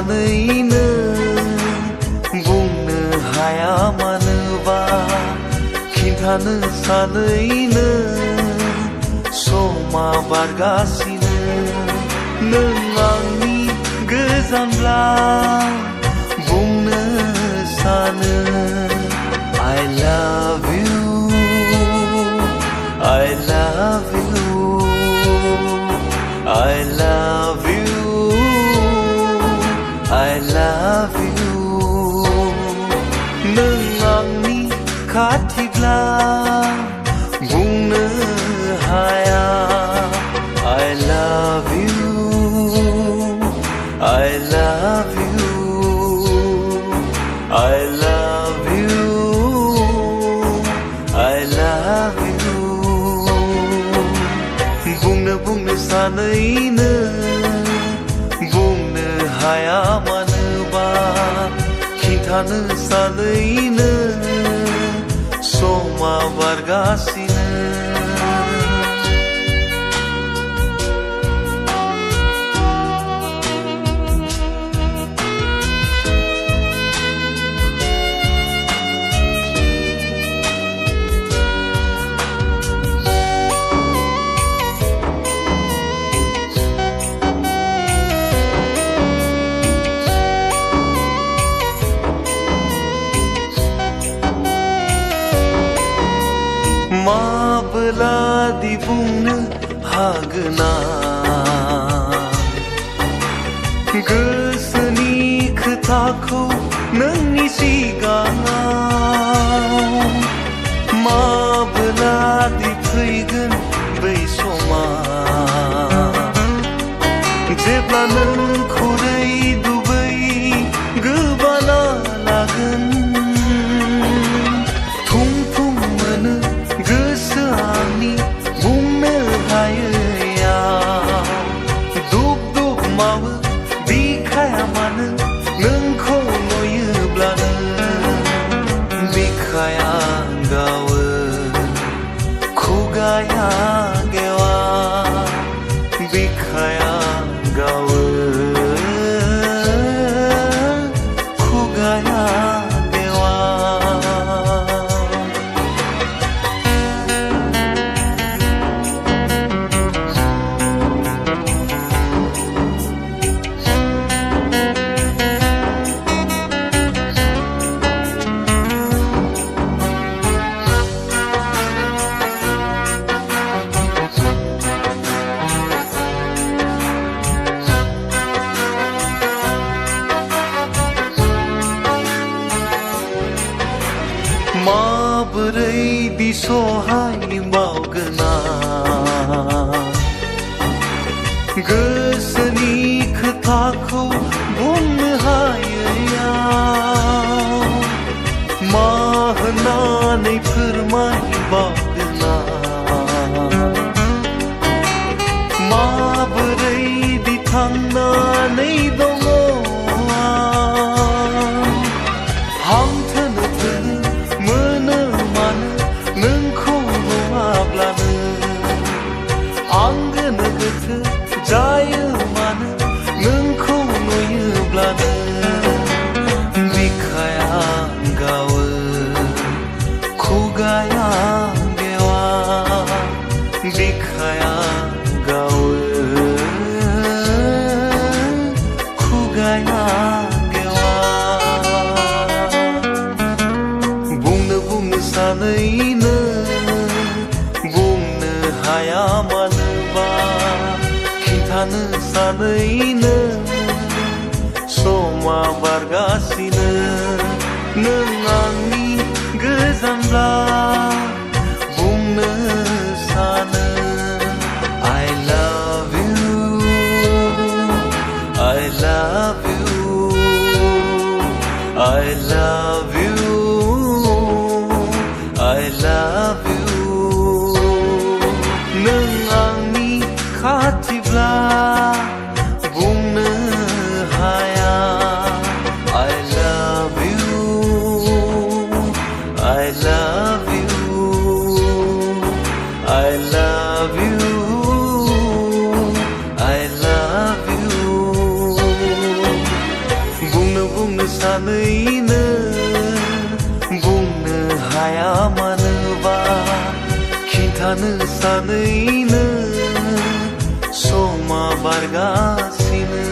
सानैनो बुंनो हाया मानोबा खिन्थानो सानैनो समा बारगासिनो नों आंनि गोजानब्ला बुंनो सानो I love you I love you I love you I love you नों आंनि खाथिब्ला बुंनो हाया I love you I love you I love you I love you बुंनो सानैनो बुंनो हाया मानोबा खिन्थानो सानैनो समा बारगासिनो माबोलादि बुंनो हागोना गोसोनि खोथाखौ नोंनि सिगाङाव माबोलादि फैगोन बै समा जेब्ला नोंखौ दै दुबै गोबाना लागोन थुमथुम मोनो गोसो आंनि बुंनो हायैयाव दुब दुब मावो बिखाया मानो नोंखौ नुयोब्लानो बिखाया गावो खुगाया गेवा बिखाया गावो खुगाया माबोरै दिसहाय बावगोना गोसोनि खोथाखौ बुंनो हायैयाव मा होननानै फोरमायबावगोना माबोरै दि थांनानै दङ हांथोनो मोनो मानो नोंखौ नुवाब्लानो आंगोनो गोथौ जायो मानो नोंखौ नुयोब्लानो बिखाया गावो खुगाया गेवा बिखाया गावो खुगाया सानैनो बुंनो हाया मानोबा खिन्थानो सानैनो समा बारगासिनो नों आंनि गोजानब्ला बुंनो सानो I love you I love you I love you I love you नों आंनि खाथिब्ला बुंनो हाया I love you I love you सानैनो बुंनो हाया मानोबा खिन्थानो सानैनो समा बारगासिनो